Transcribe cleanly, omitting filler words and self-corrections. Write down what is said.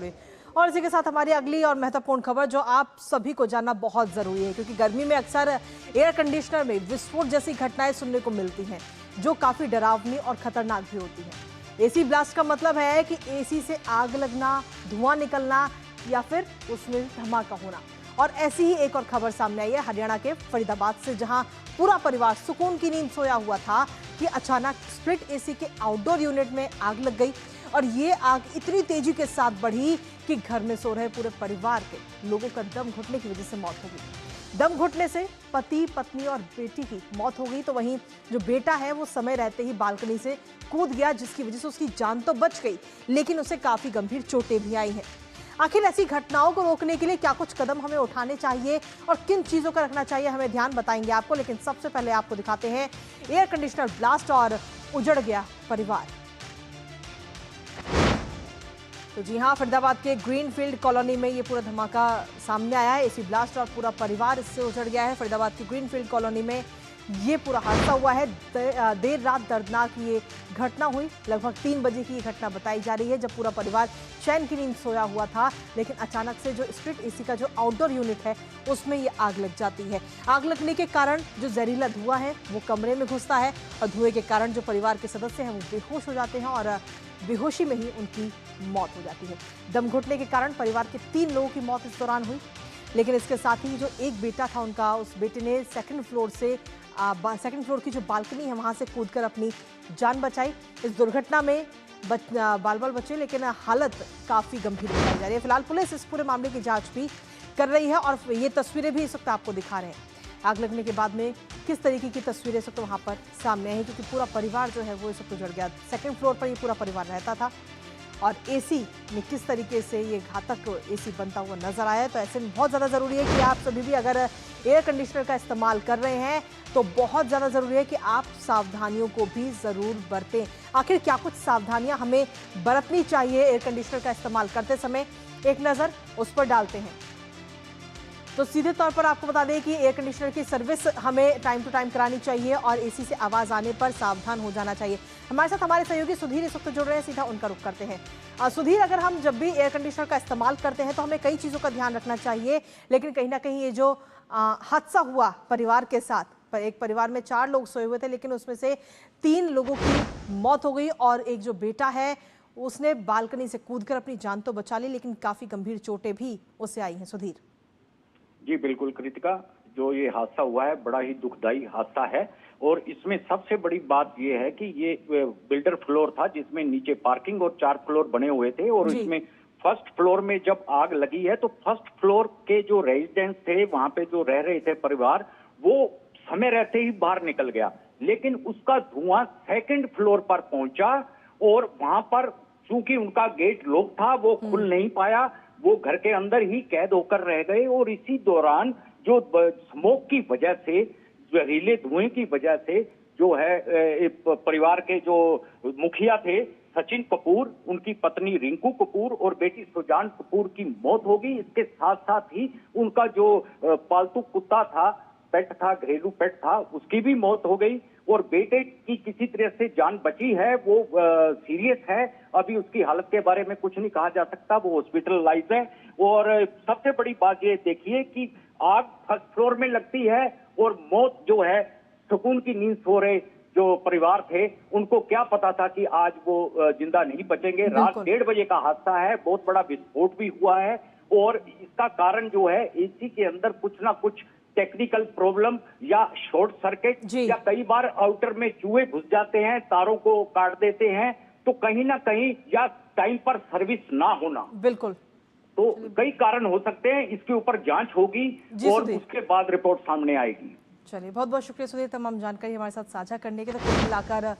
जुड़े। और इसी के साथ हमारी अगली और महत्वपूर्ण खबर जो आप सभी को जानना बहुत जरूरी है, क्योंकि गर्मी में अक्सर एयर कंडीशनर में विस्फोट जैसी घटनाएं सुनने को मिलती हैं जो काफी डरावनी और खतरनाक भी होती हैं। एसी ब्लास्ट का मतलब है कि एसी से आग लगना, धुआं निकलना या फिर उसमें धमाका होना। और ऐसी ही एक और खबर सामने आई है हरियाणा के फरीदाबाद से, जहां पूरा परिवार सुकून की नींद सोया हुआ था कि अचानक स्प्लिट एसी के आउटडोर यूनिट में आग लग गई। और ये आग इतनी तेजी के साथ बढ़ी कि घर में सो रहे पूरे परिवार के लोगों का दम घुटने की वजह से मौत हो गई। दम घुटने से पति, पत्नी और बेटी की मौत हो गई। तो वहीं जो बेटा है वो समय रहते ही बालकनी से कूद गया, जिसकी वजह से उसकी जान तो बच गई, लेकिन उसे काफी गंभीर चोटें भी आई हैं। आखिर ऐसी घटनाओं को रोकने के लिए क्या कुछ कदम हमें उठाने चाहिए और किन चीजों का रखना चाहिए, हमें ध्यान बताएंगे आपको। लेकिन सबसे पहले आपको दिखाते हैं एयर कंडीशनर ब्लास्ट और उजड़ गया परिवार। तो जी हां, फरीदाबाद के ग्रीनफील्ड कॉलोनी में ये पूरा धमाका सामने आया है। एसी ब्लास्ट और पूरा परिवार इससे उजड़ गया है। फरीदाबाद की ग्रीनफील्ड कॉलोनी में ये पूरा हादसा हुआ है। देर रात दर्दनाक ये घटना हुई। लगभग 3 बजे की ये घटना बताई जा रही है, जब पूरा परिवार चैन की नींद सोया हुआ था, लेकिन अचानक से जो स्प्लिट एसी का जो आउटडोर यूनिट है उसमें ये आग लग जाती है। आग लगने के कारण जो जहरीला धुआं है वो कमरे में घुसता है और धुएं के कारण जो परिवार के सदस्य हैं वो बेहोश हो जाते हैं और बेहोशी में ही उनकी मौत हो जाती है। दम घुटने के कारण परिवार के 3 लोगों की मौत इस दौरान हुई। लेकिन इसके साथ ही जो एक बेटा था उनका, उस बेटे ने सेकंड फ्लोर की जो बालकनी है वहां से कूदकर अपनी जान बचाई। इस दुर्घटना में बाल बचे, लेकिन हालत काफी गंभीर बताई जा रही है। फिलहाल पुलिस इस पूरे मामले की जांच भी कर रही है और ये तस्वीरें भी इस वक्त आपको दिखा रहे हैं। आग लगने के बाद में किस तरीके की तस्वीरें इस वक्त वहां पर सामने आई, क्योंकि पूरा परिवार जो है वो इस वक्त उजड़ गया। सेकंड फ्लोर पर ये पूरा परिवार रहता था और एसी में किस तरीके से ये घातक एसी बनता हुआ नजर आया। तो ऐसे में बहुत ज़्यादा ज़रूरी है कि आप सभी भी अगर एयर कंडीशनर का इस्तेमाल कर रहे हैं तो बहुत ज़्यादा ज़रूरी है कि आप सावधानियों को भी ज़रूर बरतें। आखिर क्या कुछ सावधानियां हमें बरतनी चाहिए एयर कंडीशनर का इस्तेमाल करते समय, एक नज़र उस पर डालते हैं। तो सीधे तौर पर आपको बता दें कि एयर कंडीशनर की सर्विस हमें टाइम टू टाइम करानी चाहिए और एसी से आवाज़ आने पर सावधान हो जाना चाहिए। हमारे साथ हमारे सहयोगी सुधीर इस वक्त जुड़ रहे हैं, सीधा उनका रुख करते हैं। सुधीर, अगर हम जब भी एयर कंडीशनर का इस्तेमाल करते हैं तो हमें कई चीज़ों का ध्यान रखना चाहिए, लेकिन कहीं ना कहीं ये जो हादसा हुआ परिवार के साथ, एक परिवार में 4 लोग सोए हुए थे, लेकिन उसमें से 3 लोगों की मौत हो गई और एक जो बेटा है उसने बालकनी से कूदकर अपनी जान तो बचा ली, लेकिन काफ़ी गंभीर चोटें भी उसे आई हैं। सुधीर जी बिल्कुल कृतिका, जो ये हादसा हुआ है बड़ा ही दुखदाई हादसा है और इसमें सबसे बड़ी बात ये है कि ये बिल्डर फ्लोर था जिसमें नीचे पार्किंग और 4 फ्लोर बने हुए थे और इसमें फर्स्ट फ्लोर में जब आग लगी है तो फर्स्ट फ्लोर के जो रेजिडेंट्स थे, वहां पे जो रह रहे थे परिवार, वो समय रहते ही बाहर निकल गया, लेकिन उसका धुआं सेकंड फ्लोर पर पहुंचा और वहां पर चूंकि उनका गेट लॉक था वो खुल नहीं पाया, वो घर के अंदर ही कैद होकर रह गए और इसी दौरान जो स्मोक की वजह से, जहरीले धुएं की वजह से जो है परिवार के जो मुखिया थे सचिन कपूर, उनकी पत्नी रिंकू कपूर और बेटी सुजान कपूर की मौत हो गई। इसके साथ साथ ही उनका जो पालतू कुत्ता था, पेट था, घरेलू पेट था, उसकी भी मौत हो गई और बेटे की किसी तरह से जान बची है, वो सीरियस है, अभी उसकी हालत के बारे में कुछ नहीं कहा जा सकता, वो हॉस्पिटलाइज है। और सबसे बड़ी बात ये देखिए कि आग फर्स्ट फ्लोर में लगती है और मौत जो है, सुकून की नींद सो रहे जो परिवार थे उनको क्या पता था कि आज वो जिंदा नहीं बचेंगे। रात 1:30 बजे का हादसा है, बहुत बड़ा विस्फोट भी हुआ है और इसका कारण जो है एसी के अंदर कुछ ना कुछ टेक्निकल प्रॉब्लम या शॉर्ट सर्किट या कई बार आउटर में चूहे घुस जाते हैं, तारों को काट देते हैं, तो कहीं ना कहीं या टाइम पर सर्विस ना होना, बिल्कुल, तो कई कारण हो सकते हैं। इसके ऊपर जांच होगी और उसके बाद रिपोर्ट सामने आएगी। चलिए, बहुत बहुत शुक्रिया सुधीर तमाम जानकारी हमारे साथ साझा करने के। तो कुल मिलाकर